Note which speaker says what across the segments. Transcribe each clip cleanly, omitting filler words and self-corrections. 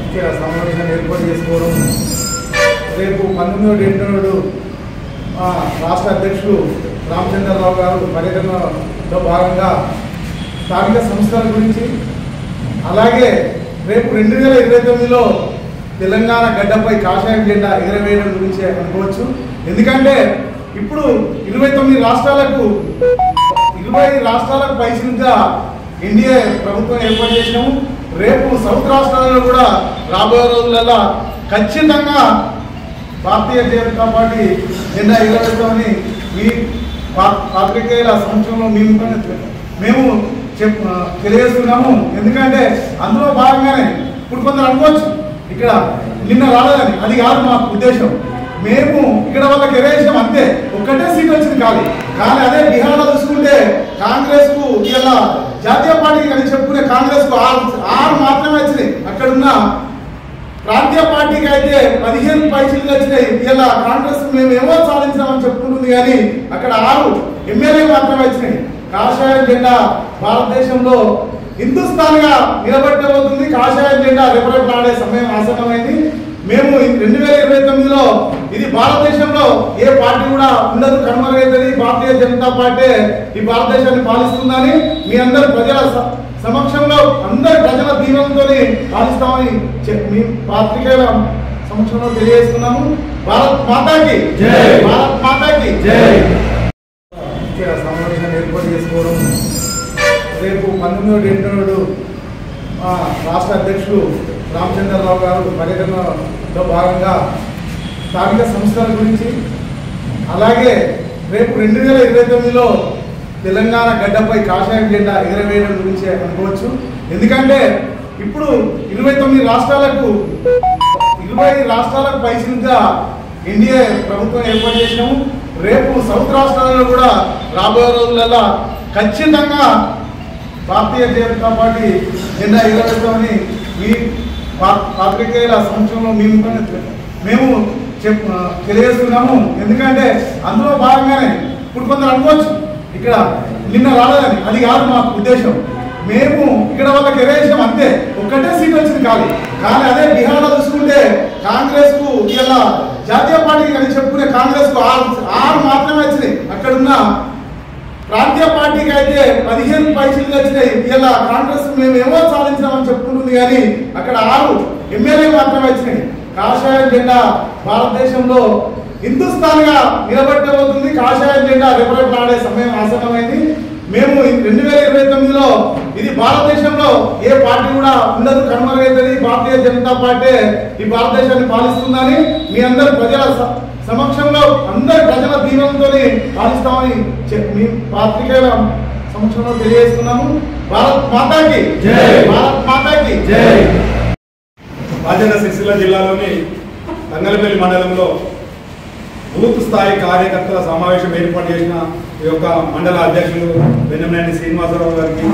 Speaker 1: ముఖ్య సమావేశాన్ని ఏర్పాటు చేసుకోవడం, రేపు 19 రాష్ట్ర అధ్యక్షులు రామచంద్రరావు గారు పర్యటనలో భాగంగా స్థానిక సంస్థల గురించి, అలాగే రేపు 2029లో తెలంగాణ గడ్డపై కాషాయం జెండా ఎగరవేయడం గురించి అనుకోవచ్చు. ఎందుకంటే ఇప్పుడు 29 రాష్ట్రాలకు పైసలుగా ఎన్డీఏ ప్రభుత్వం ఏర్పాటు చేసినాము. రేపు సౌత్ రాష్ట్రాలలో కూడా రాబోయే రోజులలో ఖచ్చితంగా భారతీయ జనతా పార్టీ జెండా ఎగరవేస్తామని మీ పాత్రికేయుల సంవత్సరంలో మేము తెలియజేస్తున్నాము. ఎందుకంటే అందులో భాగంగానే ఇప్పుడు కొందరు అనుకోవచ్చు ఇక్కడ నిన్న రాలేదని, అది కాదు మా ఉద్దేశం. మేము ఇక్కడ వాళ్ళకి ఎరేసాం అంతే, ఒక్కటే సీట్ వచ్చింది కానీ అదే బీహార్లో చూసుకుంటే కాంగ్రెస్కు ఇలా జాతీయ పార్టీకి అని చెప్పుకునే కాంగ్రెస్కు 6 మాత్రమే వచ్చినాయి. అక్కడున్న ప్రాంతీయ పార్టీకి అయితే 15 పైసలు వచ్చినాయి. ఇలా కాంగ్రెస్ మేము ఏమో సాధించామని చెప్పుకుంటుంది కానీ అక్కడ 6 ఎమ్మెల్యే మాత్రమే వచ్చినాయి. కాషాయ జెండా భారతదేశంలో హిందుస్థాన్గా నిలబెట్టబోతుంది. కాషాయ జెండా రెపరెపలాడే సమయం ఆసన్నమైంది. మేము 2029లో ఇది భారతదేశంలో ఏ పార్టీ కూడా ఉండదు, కనుమరుగైతుంది. భారతీయ జనతా పార్టీ ఈ భారతదేశాన్ని పాలిస్తుందని మీ అందరు ప్రజల సమక్షంలో అందరి ప్రజల దీవెనతో పాలిస్తామని మీ పాత్రికేయుల సమక్షంలో తెలియజేస్తున్నాము. భారత్ మాతాకి జై, భారత్ మాతాకి జై. ముఖ్య సమావేశాన్ని ఏర్పాటు చేసుకోవడం, రేపు 19 రాష్ట్ర అధ్యక్షులు రామచంద్రరావు గారు పర్యటనలో భాగంగా స్థానిక సంస్థల గురించి, అలాగే రేపు 2029లో తెలంగాణ గడ్డపై కాషాయం జెండా ఎగరవేయడం గురించి అనుకోవచ్చు. ఎందుకంటే ఇప్పుడు 20 రాష్ట్రాలకు పైసలుగా ఎన్డీఏ ప్రభుత్వం ఏర్పాటు చేసినాము. రేపు సౌత్ రాష్ట్రాలలో కూడా రాబోయే రోజులలో ఖచ్చితంగా భారతీయ జనతా పార్టీ జెండా ఎగరవేస్తామని మీ పాత్రికేయుల సంవత్సరంలో మేము తెలియజేస్తున్నాము. ఎందుకంటే అందులో భాగంగానే ఇప్పుడు కొందరు అనుకోవచ్చు ఇక్కడ నిన్న రాలేదని, అది కాదు మా ఉద్దేశం. మేము ఇక్కడ వాళ్ళకి ఎరేసాం అంతే, ఒక్కటే సీట్ వచ్చింది కానీ అదే బీహార్లో చూసుకుంటే కాంగ్రెస్కు ఇలా జాతీయ పార్టీకి అని చెప్పుకునే కాంగ్రెస్కు 6 మాత్రమే వచ్చినాయి. అక్కడున్న ప్రాంతీయ పార్టీకి అయితే 15 పైసలు వచ్చినాయి. ఇలా కాంగ్రెస్ మేము ఏమో సాధించామని చెప్పుకుంటుంది కానీ అక్కడ 6 ఎమ్మెల్యే మాత్రమే వచ్చినాయి. కాషాయ జెండా భారతదేశంలో హిందుస్థాన్గా నిలబెట్టబోతుంది. కాషాయ జెండా రెపరెపలాడే సమయం ఆసన్నమైంది. మేము 2029లో ఇది భారతదేశంలో ఏ పార్టీ కూడా ఉండదు, కనుమరుగైతుంది. భారతీయ జనతా పార్టీ ఈ భారతదేశాన్ని పాలిస్తుందని మీ అందరు ప్రజల సమక్షంలో అందరి ప్రజల దీవెనతో పాలిస్తామని మీ పాత్రికేయుల సమక్షంలో తెలియజేస్తున్నాము. భారత్ మాతాకి జై, భారత్ మాతాకి జై.
Speaker 2: రాజన్న సిరిసిల్ల జిల్లాలోని తంగలపల్లి మండలంలో బూత్ స్థాయి కార్యకర్తల సమావేశం ఏర్పాటు చేసిన ఈ యొక్క మండల అధ్యక్షులు వెన్నమనేని శ్రీనివాసరావు గారికి,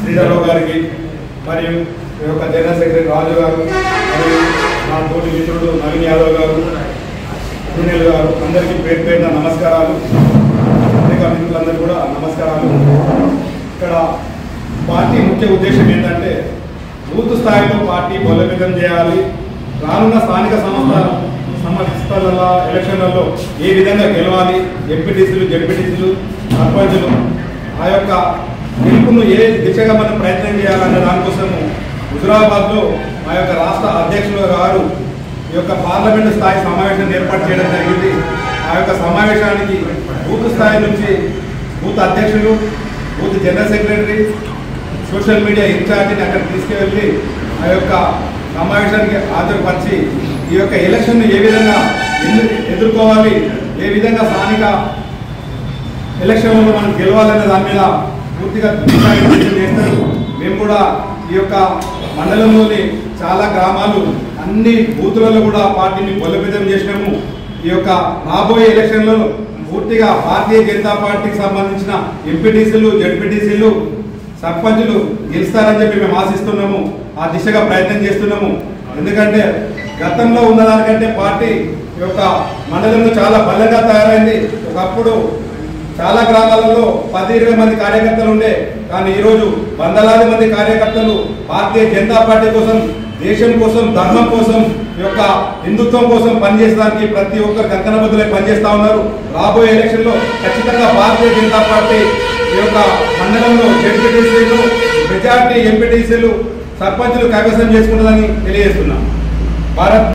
Speaker 2: శ్రీధరరావు గారికి, మరియు ఈ యొక్క జనరల్ సెక్రటరీ రాజు గారు, మరియు నా తోటి మిత్రుడు నవీన్ యాదవ్ గారు, సునీల్ గారు, అందరికీ పేరు పేరున నమస్కారాలు. పత్రికా మిత్రులందరూ కూడా నమస్కారాలు. ఇక్కడ పార్టీ ముఖ్య ఉద్దేశం ఏంటంటే బూత్ స్థాయిలో పార్టీ బలోపేతం చేయాలి. రానున్న స్థానిక సంస్థల ఎలక్షన్లలో ఏ విధంగా గెలవాలి, ఎంపీటీసీలు, జెడ్పీటీసీలు, సర్పంచులు ఆ యొక్క గెలుపును ఏ దిశగా మనం ప్రయత్నం చేయాలన్న దానికోసము హుజురాబాద్లో మా యొక్క రాష్ట్ర అధ్యక్షులు గారు ఈ యొక్క పార్లమెంటు స్థాయి సమావేశాన్ని ఏర్పాటు చేయడం జరిగింది. ఆ యొక్క సమావేశానికి బూత్ స్థాయి నుంచి బూత్ అధ్యక్షులు, booth general secretary, social media ఇన్ఛార్జిని అక్కడ తీసుకువెళ్ళి ఆ యొక్క సమావేశానికి హాజరుపరిచి ఈ యొక్క ఎలక్షన్ను ఏ విధంగా ఎదుర్కోవాలి, ఏ విధంగా స్థానిక ఎలక్షన్లో మనం గెలవాలనే దాని మీద పూర్తిగా చేస్తారు. మేము కూడా ఈ యొక్క మండలంలోని చాలా గ్రామాలు అన్ని బూతులలో కూడా పార్టీని బలోపేతం చేసినాము. ఈ యొక్క రాబోయే ఎలక్షన్లో పూర్తిగా భారతీయ జనతా పార్టీకి సంబంధించిన ఎంపీటీసీలు, జెడ్పీటీసీలు, సర్పంచులు గెలుస్తారని చెప్పి మేము ఆశిస్తున్నాము. ఆ దిశగా ప్రయత్నం చేస్తున్నాము. ఎందుకంటే గతంలో ఉన్నదానికంటే పార్టీ యొక్క మండలంలో చాలా బలంగా తయారైంది. ఒకప్పుడు చాలా గ్రామాలలో 10-20 మంది కార్యకర్తలు ఉండే, కానీ ఈరోజు వందలాది మంది కార్యకర్తలు భారతీయ జనతా పార్టీ కోసం దేశం కోసం, ధర్మం కోసం, ఈ యొక్క హిందుత్వం కోసం పనిచేయడానికి ప్రతి ఒక్కరు కంకణబద్దులై పనిచేస్తా ఉన్నారు. రాబోయే ఎలక్షన్లో ఖచ్చితంగా భారతీయ జనతా పార్టీ ఈ యొక్క మండలంలో జడ్పీటీసీలు, మెజార్టీ ఎంపీటీసీలు, సర్పంచులు కైవసం చేసుకుంటుందని తెలియజేస్తున్నాం. భారత్